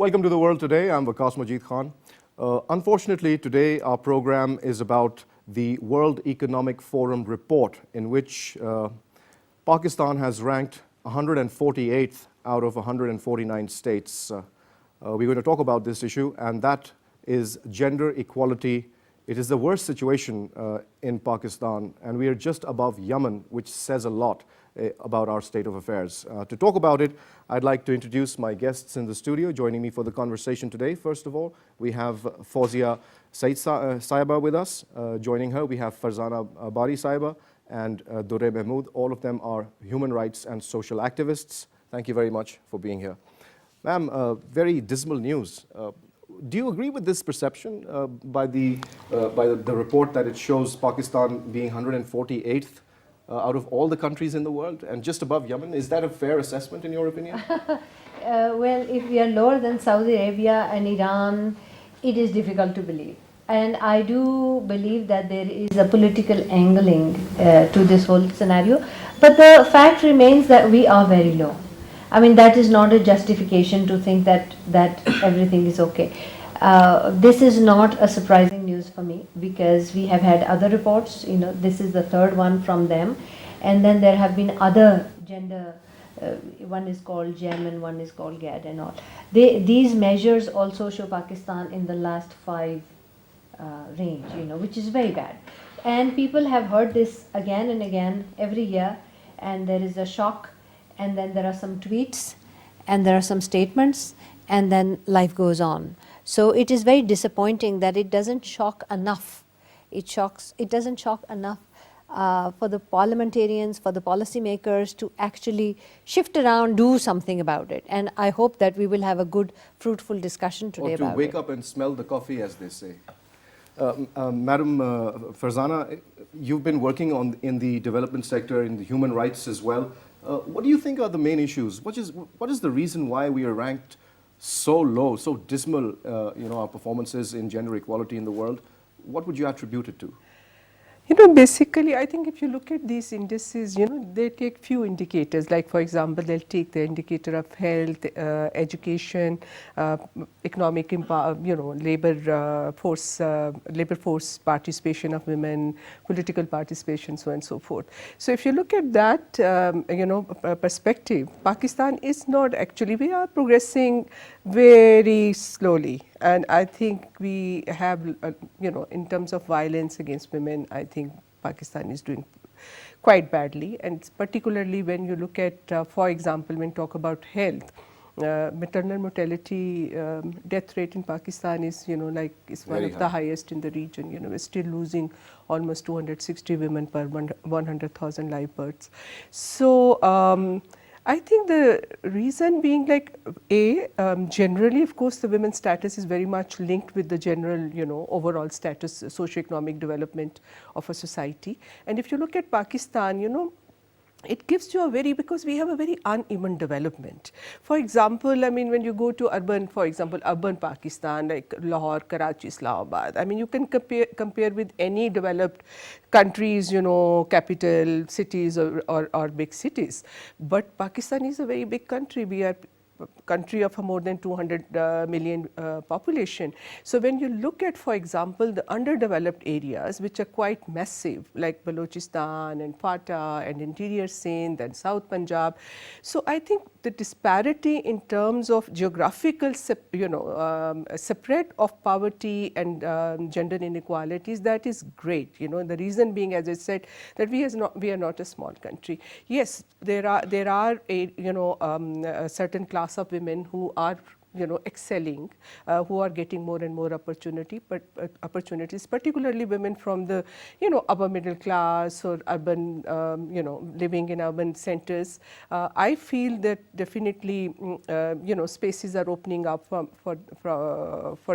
Welcome to The World Today. I'm Waqas Majeed Khan. Unfortunately, today our program is about the World Economic Forum report, in which Pakistan has ranked 148th out of 149 states. We're going to talk about this issue, and that is gender equality. It is the worst situation in Pakistan, and we are just above Yemen, which says a lot about our state of affairs. To talk about it, I'd like to introduce my guests in the studio. Joining me for the conversation today, first of all, we have Fauzia Saeed Saiba with us. Joining her, we have Farzana Bari Saiba and Durre Mehmood. All of them are human rights and social activists. Thank you very much for being here. Ma'am, very dismal news. Do you agree with this perception by the report that it shows Pakistan being 148th out of all the countries in the world and just above Yemen? Is that a fair assessment in your opinion? Well, if we are lower than Saudi Arabia and Iran, it is difficult to believe. And I do believe that there is a political angling to this whole scenario. But the fact remains that we are very low. I mean, that is not a justification to think that everything is okay. This is not a surprising news for me, because we have had other reports. This is the third one from them, and then there have been other gender. One is called GEM and one is called GAD and all. These measures also show Pakistan in the last 5 range, which is very bad. And people have heard this again and again every year, and there is a shock. And then there are some tweets, and there are some statements, and then life goes on. So it is very disappointing that it doesn't shock enough. It doesn't shock enough for the parliamentarians, for the policymakers to actually shift around, do something about it. And I hope that we will have a good, fruitful discussion today about it. Or to wake up and smell the coffee, as they say. Madam Farzana, you've been working in the development sector, in the human rights as well. What do you think are the main issues? What is the reason why we are ranked so low, so dismal, our performances in gender equality in the world? What would you attribute it to? Basically, I think if you look at these indices, they take few indicators. Like, for example, they'll take the indicator of health, education, economic, labor force participation of women, political participation, so on and so forth. So, if you look at that, perspective, Pakistan is not actually. We are progressing very slowly. And I think we have, in terms of violence against women, I think Pakistan is doing quite badly. And particularly when you look at, for example, when you talk about health, maternal mortality death rate in Pakistan is, is one of the highest in the region. We're still losing almost 260 women per 100,000 live births. So, I think the reason being generally, of course, the women's status is very much linked with the general, overall status, socioeconomic development of a society. And if you look at Pakistan, it gives you because we have a very uneven development. For example, when you go to urban Pakistan, like Lahore, Karachi, Islamabad, you can compare with any developed countries, capital cities or big cities. But Pakistan is a very big country. We are country of a more than 200 million population. So when you look at, for example, the underdeveloped areas, which are quite massive, like Balochistan and Fatah and interior Sindh and South Punjab. So I think the disparity in terms of geographical, separate of poverty and gender inequalities, that is great. The reason being, as I said, that we are not a small country. Yes, there are a certain class of women who are excelling, who are getting more and more opportunities, particularly women from the, upper middle class or urban, living in urban centers. I feel that definitely, spaces are opening up for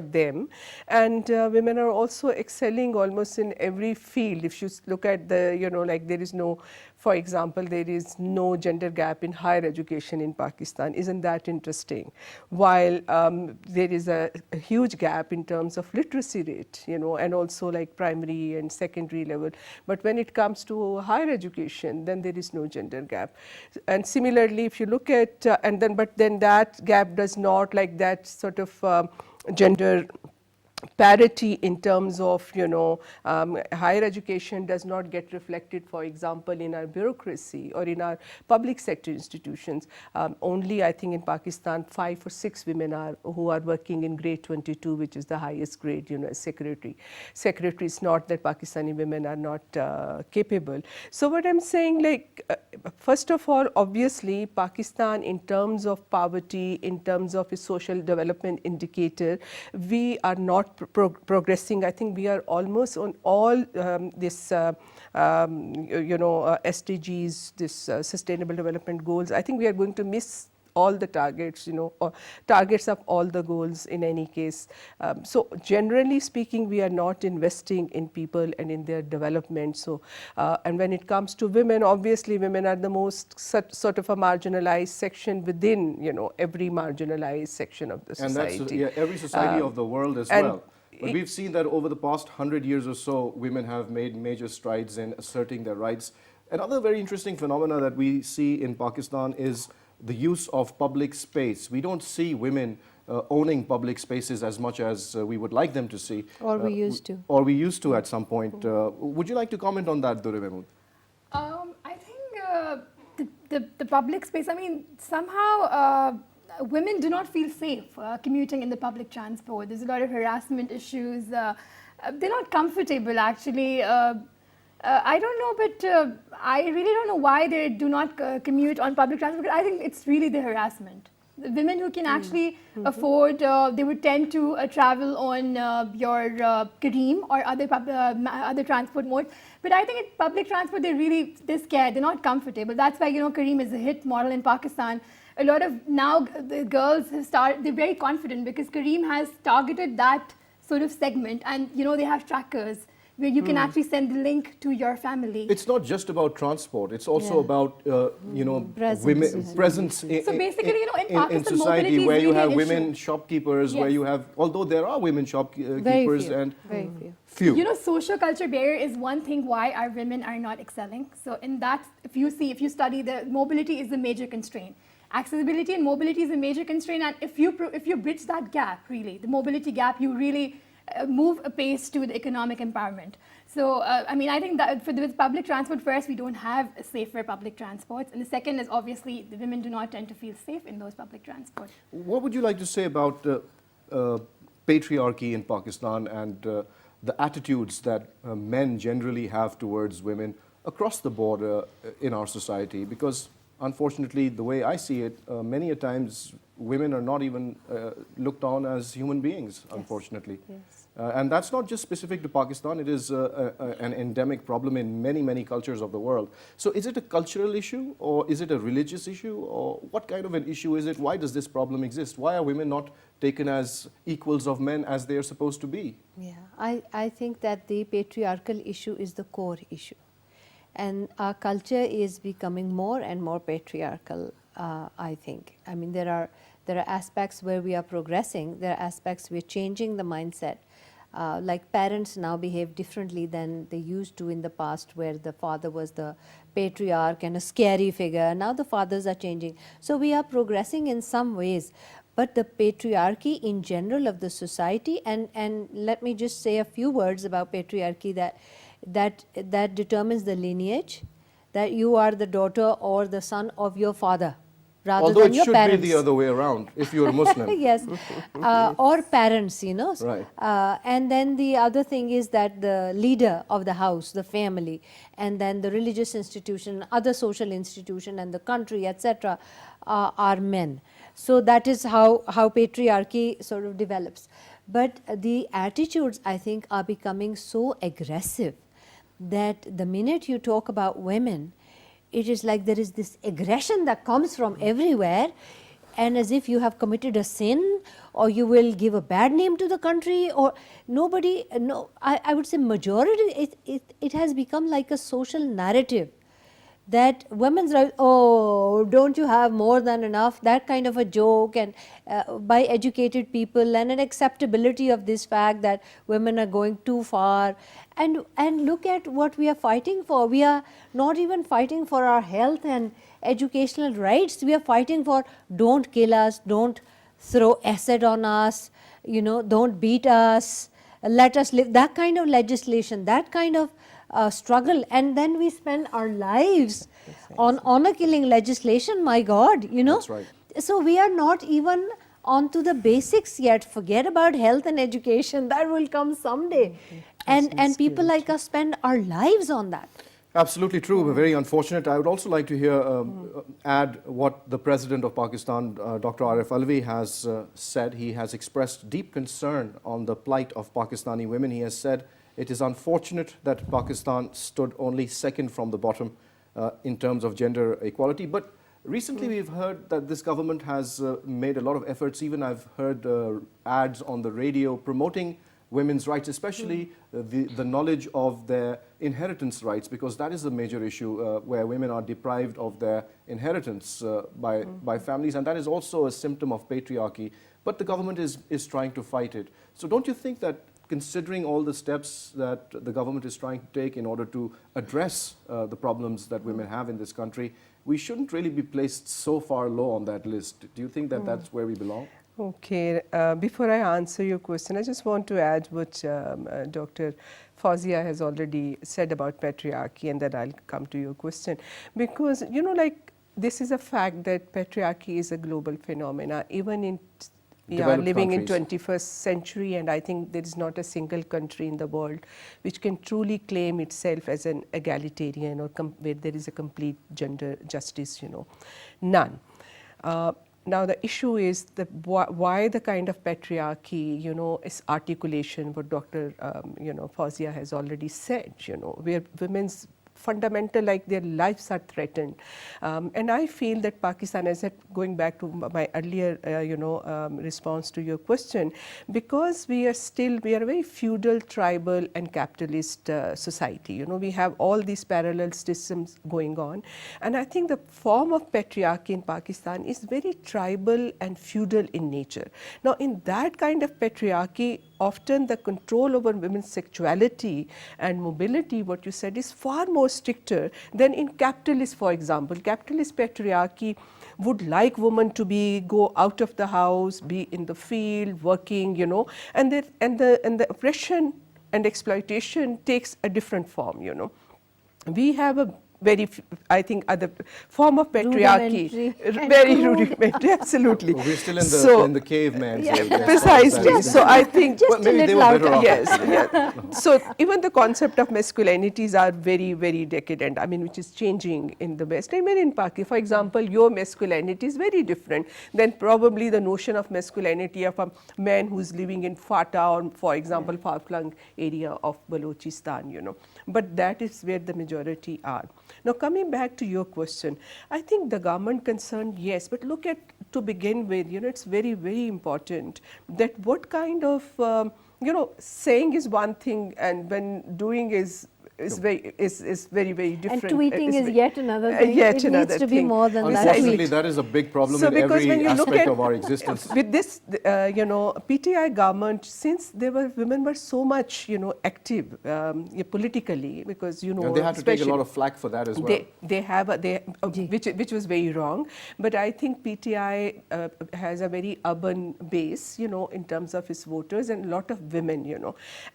them, and women are also excelling almost in every field. If you look at the, there is no, for example, there is no gender gap in higher education in Pakistan. Isn't that interesting? While while there is a huge gap in terms of literacy rate, and also like primary and secondary level. But when it comes to higher education, then there is no gender gap. And similarly, if you look at, but then that gap does not, like that sort of gender parity in terms of higher education does not get reflected, for example, in our bureaucracy or in our public sector institutions. Only I think in Pakistan 5 or 6 women are who are working in grade 22, which is the highest grade, as secretary. Secretary is not that Pakistani women are not capable. So what I'm saying, like first of all, obviously Pakistan in terms of poverty, in terms of its social development indicator, we are not progressing. I think we are almost on all this SDGs, this sustainable development goals. I think we are going to miss all the targets, or targets of all the goals in any case. So generally speaking, we are not investing in people and in their development. So, and when it comes to women, obviously women are the most sort of a marginalized section within, every marginalized section of the society. And that's every society of the world as well. But we've seen that over the past 100 years or so, women have made major strides in asserting their rights. Another very interesting phenomena that we see in Pakistan is the use of public space. We don't see women owning public spaces as much as we would like them to see. Or we used to. Or we used to at some point. Would you like to comment on that, Durre Mehmood? I think the public space, I mean, somehow women do not feel safe commuting in the public transport. There's a lot of harassment issues. They're not comfortable, actually. I don't know, but I really don't know why they do not commute on public transport. I think it's really the harassment. The women who can actually afford, they would tend to travel on your Careem or other transport modes. But I think in public transport, they're scared. They're not comfortable. That's why, Careem is a hit model in Pakistan. A lot of now the girls they're very confident because Careem has targeted that sort of segment, and they have trackers where you can actually send the link to your family. It's not just about transport. It's also about, presence. women presence So basically, in Pakistan, in society mobility where is you really have an women issue. shopkeepers, where Yes. you have, although there are women shopkeepers Very few. few. Social culture barrier is one thing why our women are not excelling. So in that, if you study, the mobility is a major constraint. Accessibility and mobility is a major constraint, and if you bridge that gap, really, the mobility gap, you really move apace to the economic empowerment. So, I think that with public transport, first, we don't have safer public transports. And the second is obviously the women do not tend to feel safe in those public transports. What would you like to say about patriarchy in Pakistan and the attitudes that men generally have towards women across the board in our society? Because unfortunately, the way I see it, many a times women are not even looked on as human beings, unfortunately. Yes. And that's not just specific to Pakistan, it is an endemic problem in many, many cultures of the world. So is it a cultural issue, or is it a religious issue, or what kind of an issue is it? Why does this problem exist? Why are women not taken as equals of men as they are supposed to be? Yeah, I think that the patriarchal issue is the core issue. And our culture is becoming more and more patriarchal, I think. I mean, there are aspects where we are progressing. There are aspects we're changing the mindset. Like parents now behave differently than they used to in the past, where the father was the patriarch and a scary figure. Now the fathers are changing. So we are progressing in some ways. But the patriarchy in general of the society, and let me just say a few words about patriarchy that determines the lineage, that you are the daughter or the son of your father rather Although than it your should parents. be the other way around if you're Muslim. Yes, or parents, Right. And then the other thing is that the leader of the house, the family, and then the religious institution, other social institution, and the country, etc., are men. So that is how patriarchy sort of develops. But the attitudes, I think, are becoming so aggressive that the minute you talk about women, it is like there is this aggression that comes from everywhere, and as if you have committed a sin, or you will give a bad name to the country, or I would say majority, it has become like a social narrative that women's rights, oh, don't you have more than enough, that kind of a joke, and by educated people, and an acceptability of this fact that women are going too far. And look at what we are fighting for. We are not even fighting for our health and educational rights. We are fighting for don't kill us, don't throw acid on us, don't beat us, let us live, that kind of legislation, that kind of struggle. And then we spend our lives on honor killing legislation, my God, That's right. So we are not even onto the basics yet. Forget about health and education, that will come someday. And people like us spend our lives on that. Absolutely true, very unfortunate. I would also like to hear, add what the President of Pakistan, Dr. Arif Alvi, has said. He has expressed deep concern on the plight of Pakistani women. He has said, it is unfortunate that Pakistan stood only second from the bottom in terms of gender equality. But recently we've heard that this government has made a lot of efforts. Even I've heard ads on the radio promoting women's rights, especially the knowledge of their inheritance rights, because that is a major issue where women are deprived of their inheritance by families, and that is also a symptom of patriarchy. But the government is trying to fight it. So don't you think that, considering all the steps that the government is trying to take in order to address the problems that women have in this country, we shouldn't really be placed so far low on that list? Do you think that that's where we belong? Okay, before I answer your question, I just want to add what Dr. Fauzia has already said about patriarchy, and then I'll come to your question. Because, this is a fact that patriarchy is a global phenomena, even in we are living in 21st century, and I think there is not a single country in the world which can truly claim itself as an egalitarian or where there is a complete gender justice, none. Now the issue is why the kind of patriarchy, is articulation, what Dr. Fauzia has already said, where women's fundamental, like their lives are threatened. And I feel that Pakistan, as going back to my earlier, response to your question, because we are a very feudal, tribal and capitalist society. We have all these parallel systems going on. And I think the form of patriarchy in Pakistan is very tribal and feudal in nature. Now, in that kind of patriarchy, often the control over women's sexuality and mobility, what you said, is far more stricter than in capitalist, for example. Capitalist patriarchy would like women to go out of the house, be in the field, working, and the oppression and exploitation takes a different form, We have a very, I think, other form of patriarchy, very rudimentary, absolutely. We're still in the caveman. Precisely. So I think just maybe a they little were better louder. off. Yes. So even the concept of masculinities are very, very decadent. I mean, which is changing in the West. Even in Pakistan, for example, your masculinity is very different than probably the notion of masculinity of a man who's living in Fata or, for example, far-flung area of Balochistan. But that is where the majority are. Now, coming back to your question, I think the government concerned, yes, but look at, to begin with, it's very, very important that what kind of, saying is one thing, and when doing is very, very different. And tweeting is yet another thing. Yet it another needs to be thing. more than that. Unfortunately, that is a big problem in every aspect of our existence. With this, PTI government, since women were so much, active politically, because, and they had to take a lot of flack for that as well. Which was very wrong. But I think PTI has a very urban base, in terms of its voters, and a lot of women,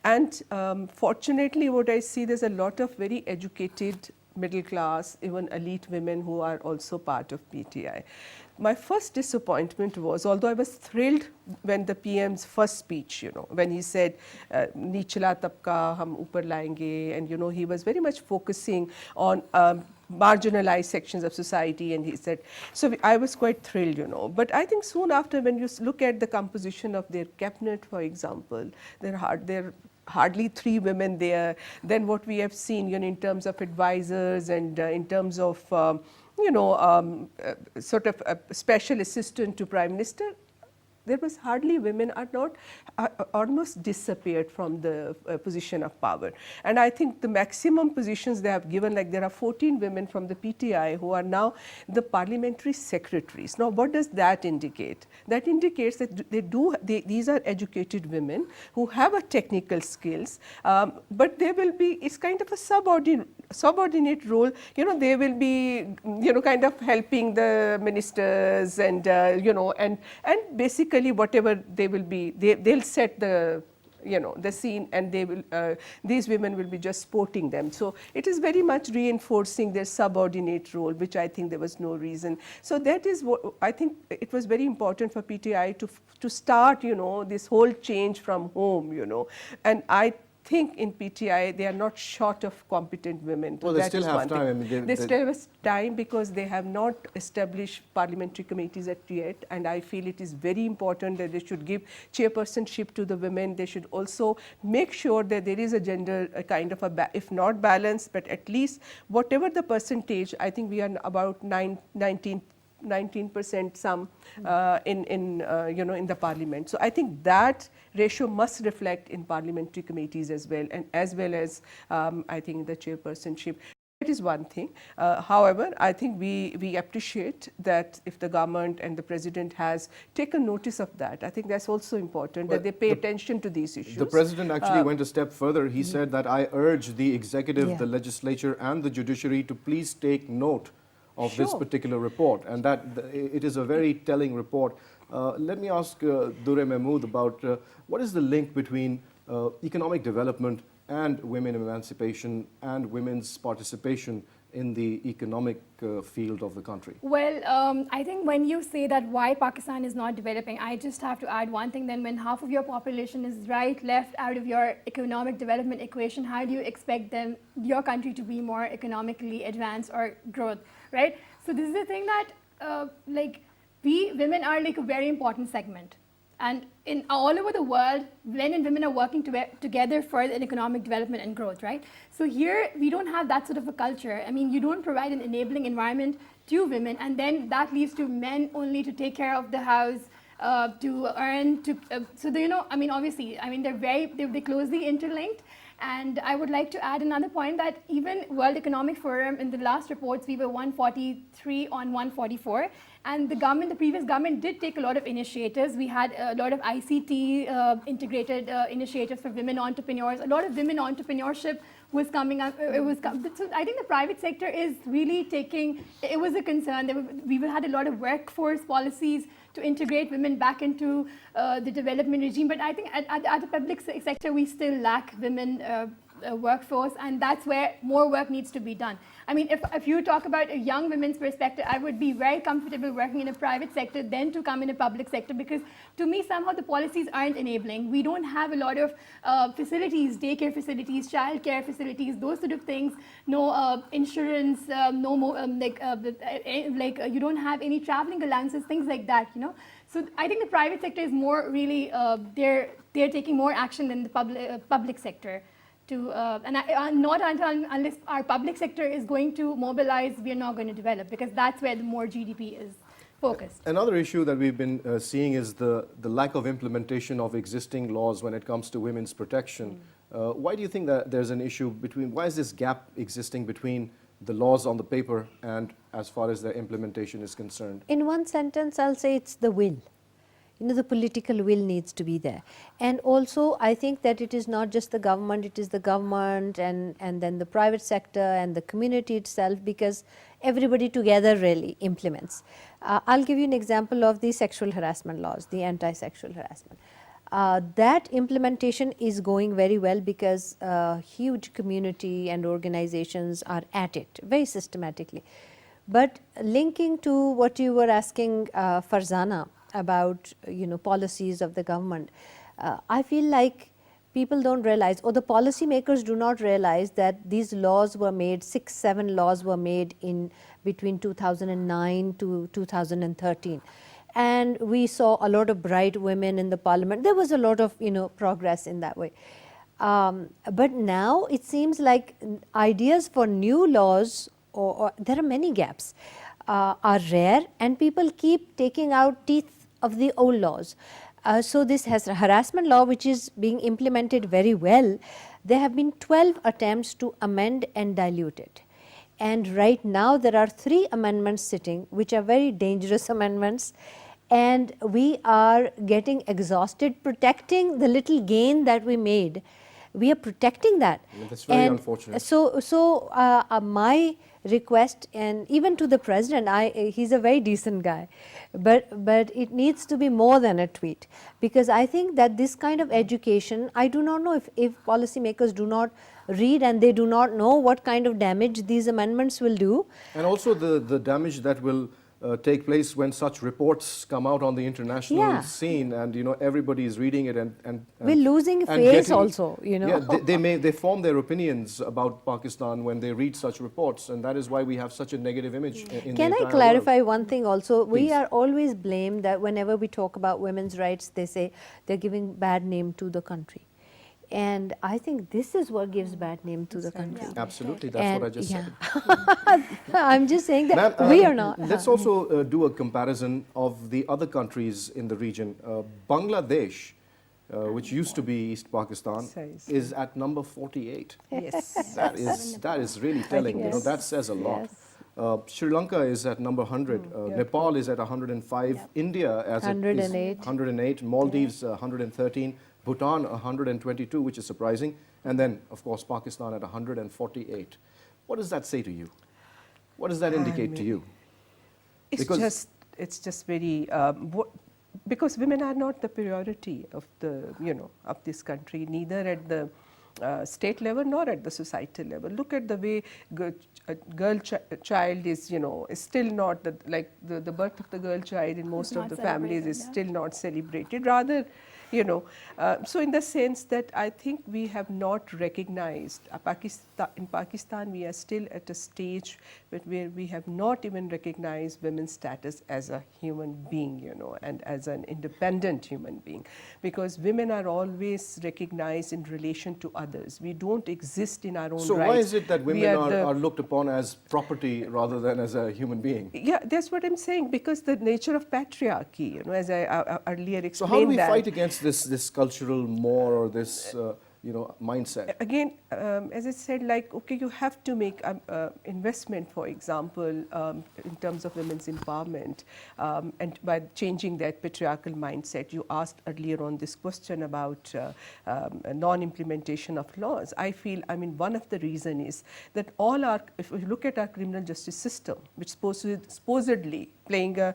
And fortunately, what I see, there's a lot of very educated middle class, even elite women who are also part of PTI. My first disappointment was, although I was thrilled when the PM's first speech, when he said, Nichla tabka hum upar laenge, and he was very much focusing on marginalized sections of society, and he said, so I was quite thrilled, But I think soon after, when you look at the composition of their cabinet, for example, they're hardly 3 women there. Then what we have seen, in terms of advisors and in terms of, sort of a special assistant to Prime Minister, there was hardly women are not almost disappeared from the position of power. And I think the maximum positions they have given, like there are 14 women from the PTI who are now the parliamentary secretaries. Now, what does that indicate? That indicates that these are educated women who have a technical skills, but they will be, it's kind of a subordinate role. You know, they will be, you know, kind of helping the ministers and, you know, and basically whatever they will be, they'll set the, you know, the scene, and they will, these women will be just supporting them. So it is very much reinforcing their subordinate role, which I think there was no reason. So that is what I think it was very important for PTI to start, you know, this whole change from home, you know, and I think in PTI they are not short of competent women. Well, they still have time. I mean, they still have time because they have not established parliamentary committees yet, and I feel it is very important that they should give chairpersonship to the women. They should also make sure that there is a gender kind of a, if not balance, but at least whatever the percentage, I think we are about 19% some you know, in the parliament. So I think that ratio must reflect in parliamentary committees as well, and as well as I think the chairpersonship. That is one thing. However, I think we appreciate that if the government and the president has taken notice of that. I think that's also important, that they pay attention to these issues. The president actually went a step further. He said that I urge the executive, the legislature and the judiciary to please take note of this particular report, and that it is a very telling report. Let me ask Durre Mehmood about what is the link between economic development and women emancipation and women's participation in the economic field of the country? Well, I think when you say that why Pakistan is not developing, I just have to add one thing. Then when half of your population is right, left out of your economic development equation, how do you expect your country to be more economically advanced or growth, right? So this is the thing that like we women are like a very important segment. And in all over the world, men and women are working together for an economic development and growth, right? So here, we don't have that sort of a culture. I mean, you don't provide an enabling environment to women, and then that leaves to men only to take care of the house, to earn, so they, you know, I mean, obviously, I mean, they're closely interlinked. And I would like to add another point that even World Economic Forum, in the last reports, we were 143 on 144. And the previous government did take a lot of initiatives. We had a lot of ICT integrated initiatives for women entrepreneurs. A lot of women entrepreneurship was coming up. So I think the private sector is really taking, it was a concern. We had a lot of workforce policies to integrate women back into the development regime. But I think at the public sector, we still lack women workforce, and that's where more work needs to be done. I mean, if you talk about a young women's perspective, I would be very comfortable working in a private sector than to come in a public sector, because to me, somehow the policies aren't enabling. We don't have a lot of facilities, daycare facilities, childcare facilities, those sort of things. No insurance, no more you don't have any traveling allowances, things like that, you know. So I think the private sector is more really they're taking more action than the public sector. Not unless our public sector is going to mobilize, we are not going to develop, because that's where the more GDP is focused. Another issue that we've been seeing is the lack of implementation of existing laws when it comes to women's protection. Why do you think that there's an issue why is this gap existing between the laws on the paper and as far as their implementation is concerned? In one sentence, I'll say it's the will. You know, the political will needs to be there. And also, I think that it is not just the government, it is the government and then the private sector and the community itself, because everybody together really implements. I'll give you an example of the sexual harassment laws, the anti-sexual harassment. That implementation is going very well because huge community and organizations are at it very systematically. But linking to what you were asking, Farzana, about, you know, policies of the government, I feel like people don't realize, or the policy makers do not realize, that these laws were made, 6-7 laws were made in between 2009 to 2013. And we saw a lot of bright women in the parliament. There was a lot of, you know, progress in that way. But now it seems like ideas for new laws, or there are many gaps, are rare, and people keep taking out teeth of the old laws. So this has harassment law, which is being implemented very well. There have been 12 attempts to amend and dilute it. And right now there are 3 amendments sitting, which are very dangerous amendments. And we are getting exhausted protecting the little gain that we made. We are protecting that. That's very unfortunate. So my request, and even to the president, he's a very decent guy, but it needs to be more than a tweet, because I think that this kind of education, I do not know if policymakers do not read and they do not know what kind of damage these amendments will do. And also the damage that will take place when such reports come out on the international scene, and everybody is reading it and we're losing face also. Yeah, they form their opinions about Pakistan when they read such reports, and that is why we have such a negative image in the entire Can I world. clarify one thing also? Please. We are always blamed that whenever we talk about women's rights, they say they're giving bad name to the country. And I think this is what gives bad name to the country. Absolutely, that's what I just said. I'm just saying that Ma'am, we are not. Let's also do a comparison of the other countries in the region. Bangladesh, which used to be East Pakistan, is at number 48. Yes. That is really telling. Yes. That says a lot. Yes. Sri Lanka is at number 100. Nepal is at 105. India as 108. 108. Maldives 113. Bhutan 122, which is surprising. And then, of course, Pakistan at 148. What does that say to you? What does that indicate to you? It's just very because women are not the priority of of this country, neither at the state level nor at the societal level. Look at the way child is is still not the birth of the girl child in most of the families is still not celebrated. Rather, so in the sense that I think we have not recognized in Pakistan we are still at a stage where we have not even recognized women's status as a human being, and as an independent human being, because women are always recognized in relation to others. We don't exist in our own So rights. why is it that women are looked upon as property rather than as a human being? Yeah, that's what I'm saying, because the nature of patriarchy, as I earlier explained. So how do we fight against this cultural more or this mindset? Again, as I said, okay, you have to make investment, for example, in terms of women's empowerment, and by changing that patriarchal mindset. You asked earlier on this question about non-implementation of laws. I feel, one of the reasons is that if we look at our criminal justice system, which supposedly playing a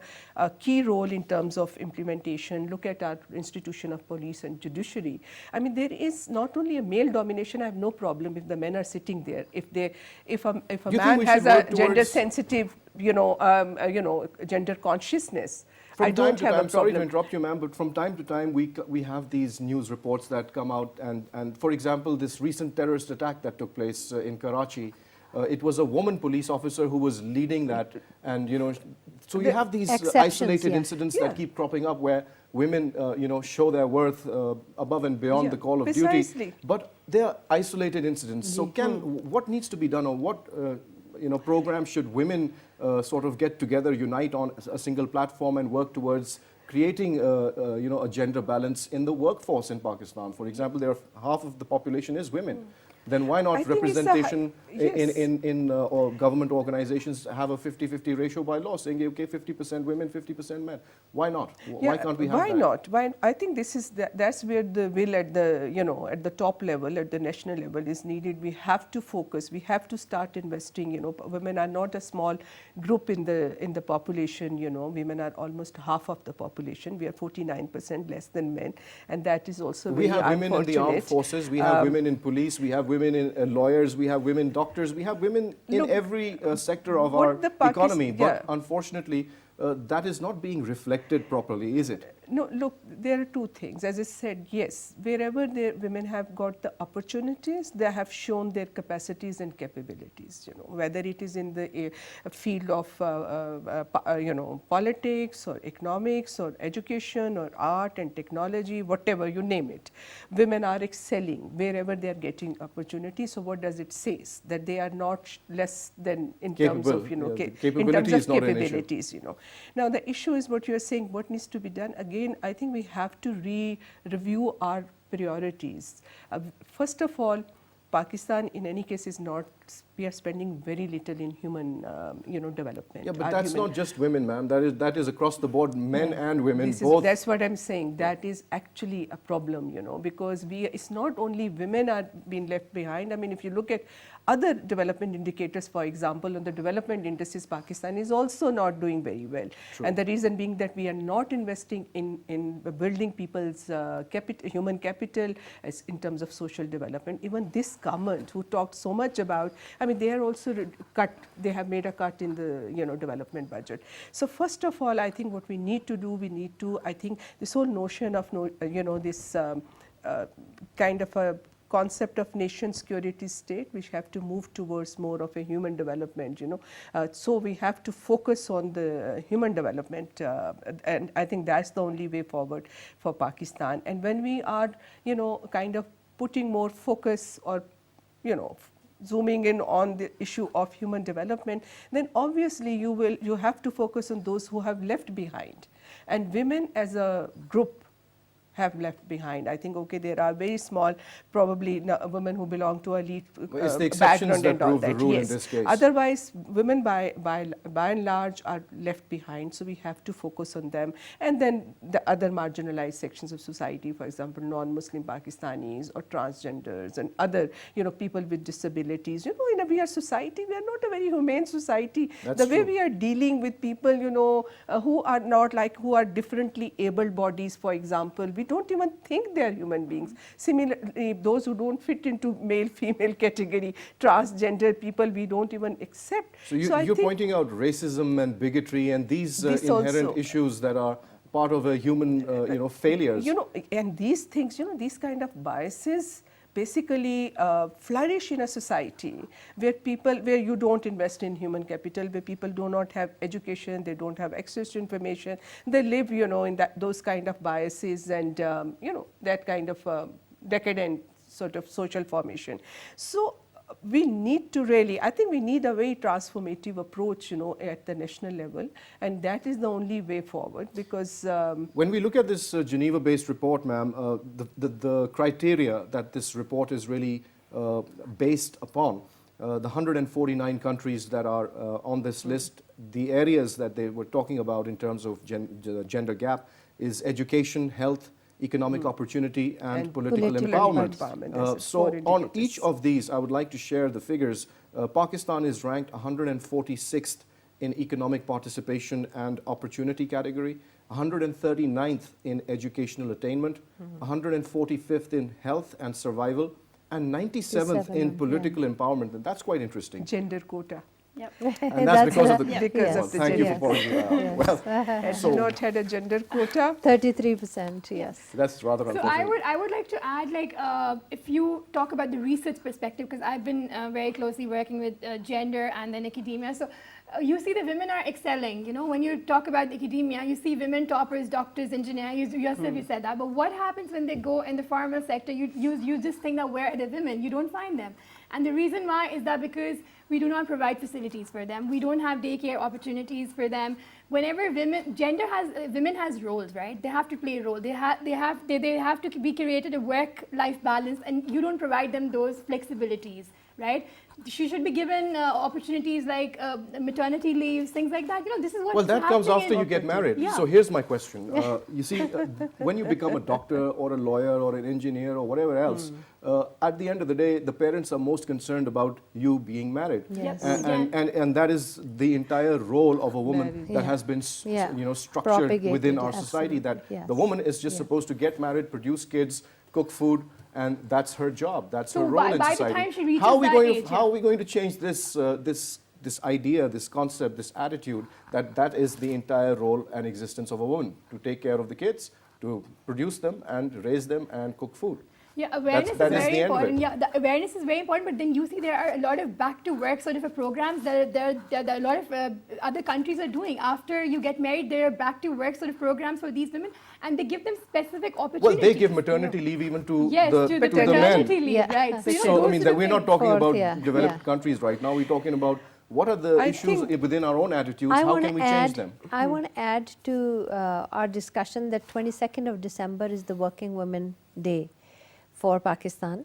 key role in terms of implementation, look at our institution of police and judiciary. There is not only a male domination. I have no problem if the men are sitting there. If a man has a gender sensitive, gender consciousness, I don't have a problem. Sorry to interrupt you, ma'am, but from time to time we have these news reports that come out, and for example, this recent terrorist attack that took place in Karachi. It was a woman police officer who was leading that, and so you have these isolated incidents that keep cropping up where women, show their worth above and beyond the call of duty. But they are isolated incidents. So what needs to be done, or what program should women sort of get together, unite on a single platform, and work towards creating a gender balance in the workforce in Pakistan? For example, half of the population is women. Then why not representation in government organizations have a 50-50 ratio by law, saying, okay, 50% women, 50% men? Why not? Why can't we have that? Why not? I think that's where the will at the at the top level, at the national level, is needed. We have to focus. We have to start investing. Women are not a small group in the population. Women are almost half of the population. We are 49% less than men, and that is also very unfortunate. We have women in the armed forces. We have women in police. We have women in lawyers. We have women doctors. We have women in every sector of our economy. But unfortunately, that is not being reflected properly, is it? No, look, there are two things. As I said, yes, wherever women have got the opportunities, they have shown their capacities and capabilities, whether it is in the field of, politics or economics or education or art and technology, whatever, you name it. Women are excelling wherever they are getting opportunities. So what does it say? That they are not less than in terms of, in terms of capabilities, Now the issue is what you are saying, what needs to be done. Again, I think we have to review our priorities. First of all, Pakistan in any case is not, we are spending very little in human development. Yeah, but that's not just women, ma'am. That is across the board, men and women both. That's what I'm saying. That is actually a problem, because it's not only women are being left behind. I mean, if you look at other development indicators, for example, on the development indices, Pakistan is also not doing very well. True. And the reason being that we are not investing in building people's human capital as in terms of social development. Even this government, who talked so much about, I mean, they are also they have made a cut in the development budget. So first of all, I think what we need to do, I think this whole notion of this kind of a concept of nation security state, we have to move towards more of a human development, so we have to focus on the human development, and I think that's the only way forward for Pakistan. And when we are, kind of putting more focus or, zooming in on the issue of human development, then obviously you have to focus on those who have left behind, and women as a group have left behind. I think, okay, there are very small, probably women who belong to elite it's the exceptions background that and all prove the that. rule Yes. in this case. Otherwise, women by and large are left behind, so we have to focus on them. And then the other marginalized sections of society, for example, non-Muslim Pakistanis or transgenders and other, people with disabilities. We are society, we are not a very humane society. That's the way true. we are dealing with people, who are not who are differently able bodies, for example, we don't even think they are human beings. Similarly, those who don't fit into male-female category, transgender people, we don't even accept. So you're pointing out racism and bigotry and these inherent also, issues that are part of a human, failures. And these things, these kind of biases basically flourish in a society where you don't invest in human capital, where people do not have education, they don't have access to information, they live, in those kind of biases and, that kind of decadent sort of social formation. So we need to really, I think we need a very transformative approach, at the national level, and that is the only way forward, because when we look at this Geneva-based report, ma'am, the criteria that this report is really based upon, the 149 countries that are on this list, the areas that they were talking about in terms of gender gap is education, health, economic opportunity and political empowerment. So on each of these, I would like to share the figures. Pakistan is ranked 146th in economic participation and opportunity category, 139th in educational attainment, 145th in health and survival, and 97th in political empowerment. And that's quite interesting. Gender quota. Yep. And that's because of the because of the thank gender. you for pointing that out. Well, Had we not had a gender quota, 33%, yes. that's rather So unfortunate. I would like to add, if you talk about the research perspective, because I've been very closely working with gender and then academia. So you see the women are excelling. When you talk about academia, you see women toppers, doctors, engineers. You said that. But what happens when they go in the formal sector? You just think that where are the women? You don't find them. And the reason why is that because we do not provide facilities for them. We don't have daycare opportunities for them. Whenever women has roles, right? They have to play a role. They have to be created a work-life balance, and you don't provide them those flexibilities, right? She should be given opportunities like maternity leaves, things like that. This is what. Well, that comes after you get married. Yeah. So here's my question. You see, when you become a doctor or a lawyer or an engineer or whatever else, at the end of the day, the parents are most concerned about you being married. Yes. And that is the entire role of a woman that has been structured Propagated, within our society, that yes. the woman is just supposed to get married, produce kids, cook food, and that's her job. That's her role in by society. the time she reaches how are we that going age, to how are we going to change this this idea, this concept, this attitude that is the entire role and existence of a woman, to take care of the kids, to produce them and raise them and cook food. Yeah, awareness That is is very the end of important. it. Yeah, the awareness is very important. But then you see there are a lot of back to work sort of programs that a lot of other countries are doing. After you get married, there are back to work sort of programs for these women, and they give them specific opportunities. Well, they give maternity leave even to yes, the to the men. paternity leave, Yeah. right? So, you know, So, I those mean, sort of we're not things. talking about Yeah. developed Yeah. countries right now. We're talking about what are the I issues think- within our own attitudes, I how want can to we add, change them? I want to add to our discussion that 22nd of December is the Working Women Day for Pakistan.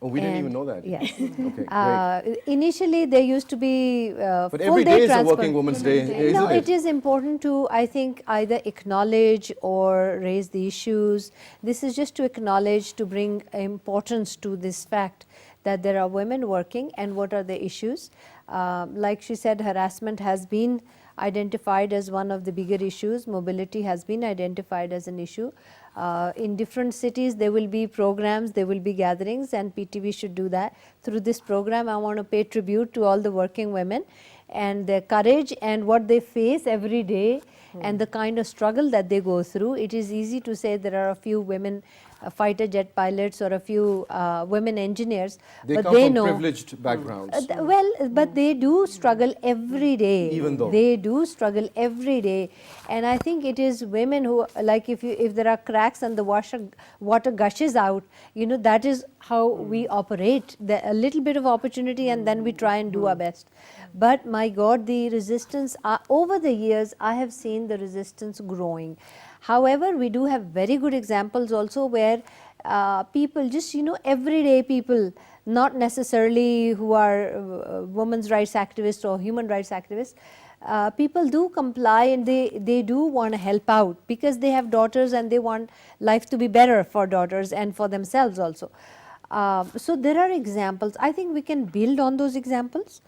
Oh, we didn't And- even know that. Yes. Okay, great. Initially, there used to be But full every day day is a transfer. Working Women's Day, isn't No, it? it is important to, I think, either acknowledge or raise the issues. This is just to acknowledge, to bring importance to this fact that there are women working and what are the issues. Like she said, harassment has been identified as one of the bigger issues. Mobility has been identified as an issue. In different cities, there will be programs, there will be gatherings, and PTV should do that. Through this program, I want to pay tribute to all the working women and their courage and what they face every day and the kind of struggle that they go through. It is easy to say there are a few women fighter jet pilots or a few women engineers, They but come they from know. privileged backgrounds. But they do struggle every day. Even though. They do struggle every day, and I think it is women who, like, if there are cracks and the water gushes out, you know, that is how we operate. A little bit of opportunity, and then we try and do our best. But my God, the resistance over the years, I have seen the resistance growing. However, we do have very good examples also where people just, you know, everyday people, not necessarily who are women's rights activists or human rights activists, people do comply and they do want to help out because they have daughters and they want life to be better for daughters and for themselves also. So there are examples. I think we can build on those examples.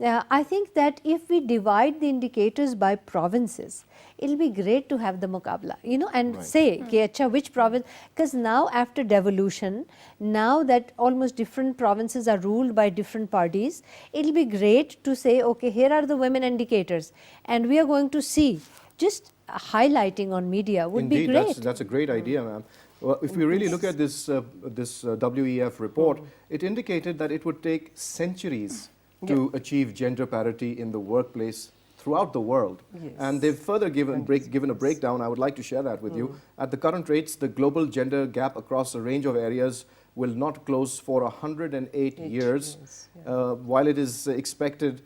I think that if we divide the indicators by provinces, it'll be great to have the muqabla, you know, and say, "Ki acha, which province?" Because now after devolution, now that almost different provinces are ruled by different parties, it'll be great to say, okay, here are the women indicators, and we are going to see. Just highlighting on media would Indeed, be great. that's a great idea, ma'am. Well, if we really look at this WEF report, it indicated that it would take centuries to achieve gender parity in the workplace throughout the world. Yes. And they've further given a breakdown. I would like to share that with you. At the current rates, the global gender gap across a range of areas will not close for 108 years, while it is expected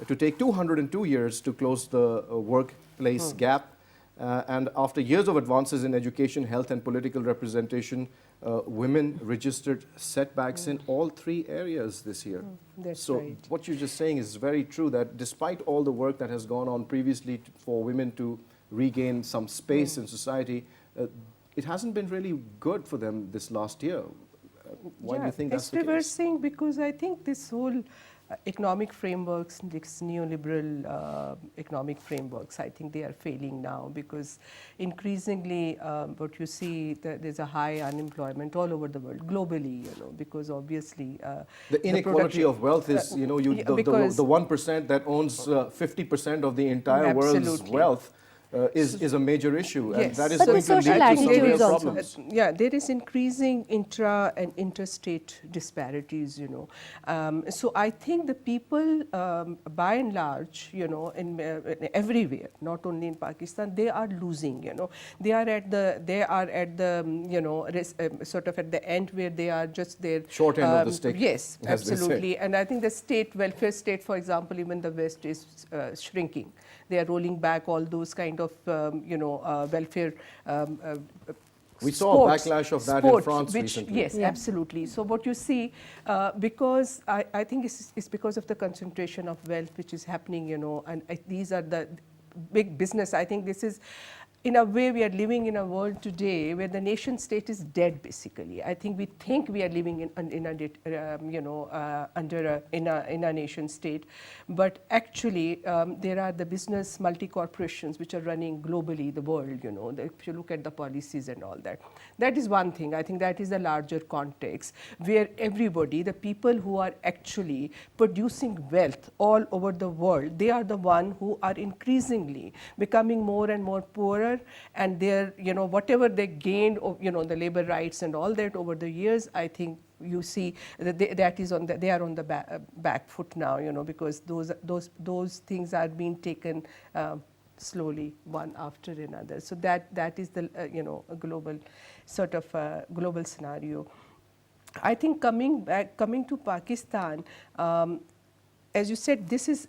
to take 202 years to close the workplace gap. And after years of advances in education, health and political representation, women registered setbacks in all three areas this year. That's So right. what you're just saying is very true, that despite all the work that has gone on previously for women to regain some space in society, it hasn't been really good for them this last year. Why do you think that's it's the case? reversing because I think this whole economic frameworks, this neoliberal economic frameworks, I think they are failing now because increasingly what you see, there's a high unemployment all over the world, globally, you know, because obviously The inequality of wealth is, you know, the 1% that owns 50% of the entire world's Absolutely. wealth is a major issue, and Yes. that is But the going to lead social to some real attitudes also. problems. Yeah, there is increasing intra and interstate disparities, you know. So I think the people, by and large, you know, in everywhere, not only in Pakistan, they are losing, you know. They are at the, you know, sort of at the end where they are just there. Short end of the stick, Yes, as they say. absolutely. And I think the state, welfare state, for example, even the West is shrinking. They are rolling back all those kind of, you know, welfare. We saw a backlash of that in France recently. Yes, absolutely. So what you see, because I think it's because of the concentration of wealth which is happening, you know, and these are the big business. I think this is in a way, we are living in a world today where the nation state is dead. Basically, I think we are living in a nation state, but actually there are the business multi corporations which are running globally the world. If you look at the policies and all that, that is one thing. I think that is the larger context where everybody, the people who are actually producing wealth all over the world, they are the one who are increasingly becoming more and more poorer, and their whatever they gained of the labor rights and all that over the years, I think you see that they are on the back foot now, because those things are being taken slowly one after another. So that is the a global sort of global scenario. I think coming to Pakistan, as you said, this is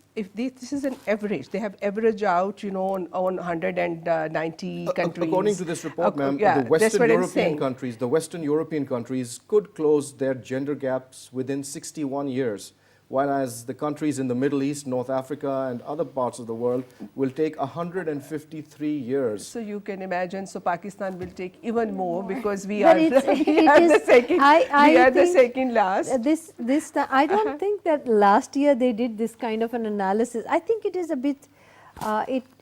an average. They have averaged out, on 190 countries. According to this report, ma'am, yeah, the Western European countries could close their gender gaps within 61 years. Whereas the countries in the Middle East, North Africa, and other parts of the world will take 153 years. So you can imagine, so Pakistan will take even more because we But are the second last. I don't think that last year they did this kind of an analysis. I think it is a bit,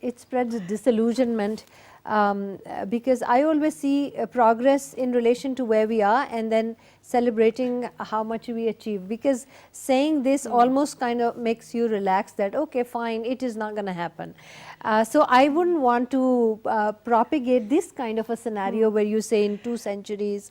it spreads disillusionment. Because I always see progress in relation to where we are and then celebrating how much we achieve, because saying this almost kind of makes you relax that okay, fine, it is not going to happen. So I wouldn't want to propagate this kind of a scenario where you say in 2 centuries.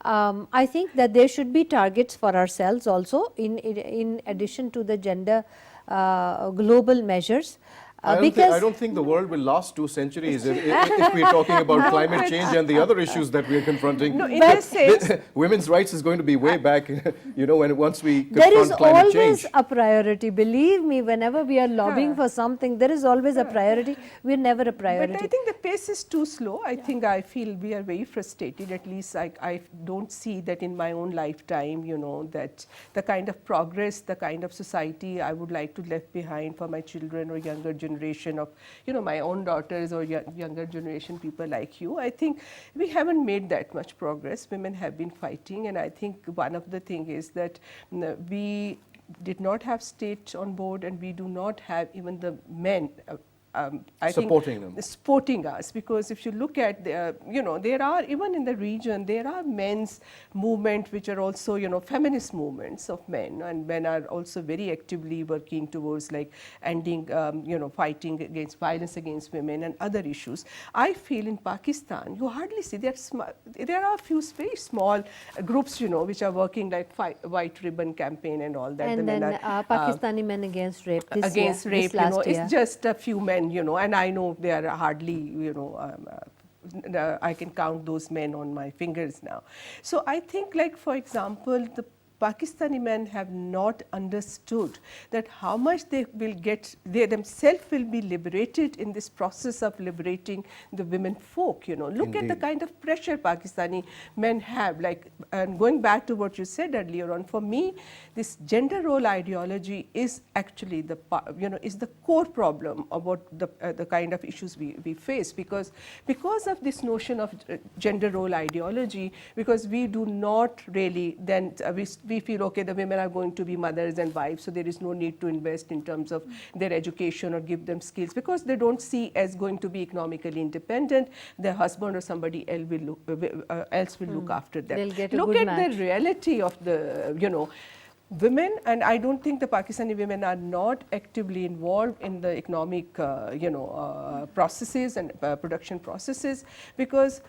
I think that there should be targets for ourselves also in addition to the gender global measures. I don't think the world will last 2 centuries if we're talking about climate change and the other issues that we're confronting. No, in this sense, women's rights is going to be way back, once we confront there is climate change. always a priority. Believe me, whenever we are lobbying for something, there is always a priority. We're never a priority. But I think the pace is too slow. I feel we are very frustrated. At least I don't see that in my own lifetime, that the kind of progress, the kind of society I would like to leave behind for my children or younger generation of my own daughters or younger generation people like you. I think we haven't made that much progress. Women have been fighting, and I think one of the thing is that we did not have state on board, and we do not have even the men supporting us, because if you look at there are, even in the region, there are men's movement which are also feminist movements of men, and men are also very actively working towards like ending fighting against violence against women and other issues. I feel in Pakistan you hardly see there are a few very small groups which are working like white ribbon campaign and all that. And then Pakistani men against rape this year, it's just a few men, and I know they are hardly, I can count those men on my fingers now. So I think, like, for example, the Pakistani men have not understood that how much they will get, they themselves will be liberated in this process of liberating the women folk. Look at the kind of pressure Pakistani men have. Like, and going back to what you said earlier on, for me, this gender role ideology is actually the is the core problem about the kind of issues we face, because of this notion of gender role ideology, because we do not really then we feel, okay, the women are going to be mothers and wives, so there is no need to invest in terms of their education or give them skills, because they don't see as going to be economically independent. Their husband or somebody else will look after them. Look at the reality of the, women, and I don't think the Pakistani women are not actively involved in the economic, processes and production processes, because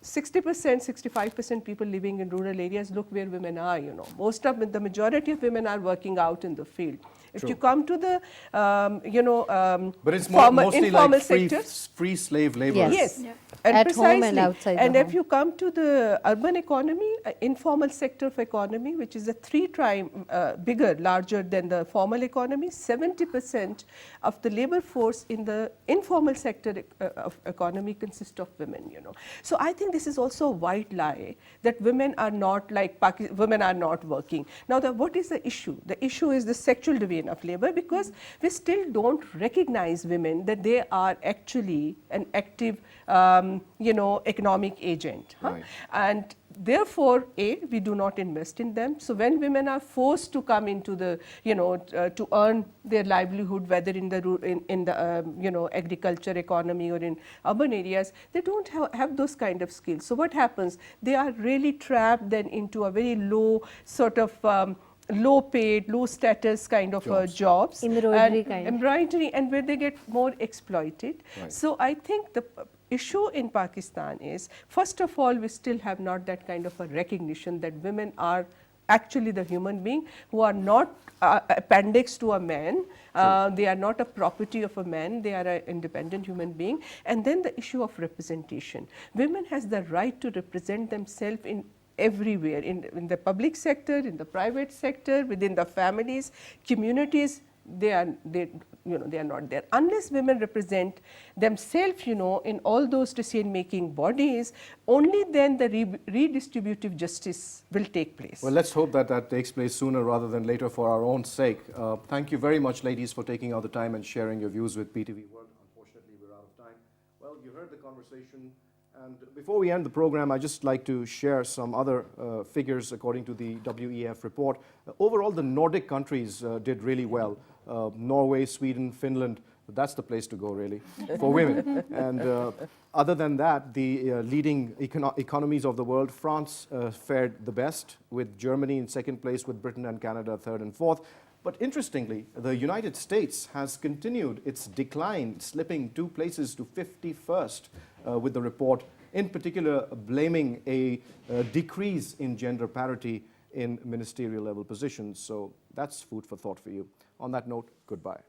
60%, 65% people living in rural areas, look where women are, the majority of women are working out in the field. If you come to the, but it's mostly informal like sectors, free slave labor. Yes. At home and precisely. outside the And if home. you come to the urban economy, informal sector of economy, which is a 3 times bigger, larger than the formal economy, 70% of the labor force in the informal sector of economy consists of women, you know. So I think this is also a white lie that women are not like women are not working. Now, what is the issue? The issue is the sexual division of labor, because we still don't recognize women that they are actually an active you know, economic agent. Right. And therefore, we do not invest in them. So when women are forced to come into the, you know, to earn their livelihood, whether in the in the you know, agriculture economy or in urban areas, they don't have those kind of skills. So what happens? They are really trapped then into a very low sort of low paid, low status kind of jobs. Embroidery and kind. embroidery, and where they get more exploited. Right. So I think the issue in Pakistan is, first of all, we still have not that kind of a recognition that women are actually the human being who are not appendix to a man. They are not a property of a man. They are an independent human being. And then the issue of representation. Women has the right to represent themselves in everywhere, in the public sector, in the private sector, within the families, communities. They you know, they are not there unless women represent themselves, you know, in all those decision-making bodies. Only then the redistributive justice will take place. Well, let's hope that that takes place sooner rather than later for our own sake. Thank you very much, ladies, for taking out the time and sharing your views with PTV World. Unfortunately, we're out of time. Well, you heard the conversation. And before we end the program, I'd just like to share some other figures according to the WEF report. Overall, the Nordic countries did really well. Norway, Sweden, Finland, that's the place to go, really, for women. And other than that, the leading economies of the world, France fared the best, with Germany in second place, with Britain and Canada third and fourth. But interestingly, the United States has continued its decline, slipping 2 places to 51st with the report, in particular blaming a decrease in gender parity in ministerial level positions. So that's food for thought for you. On that note, goodbye.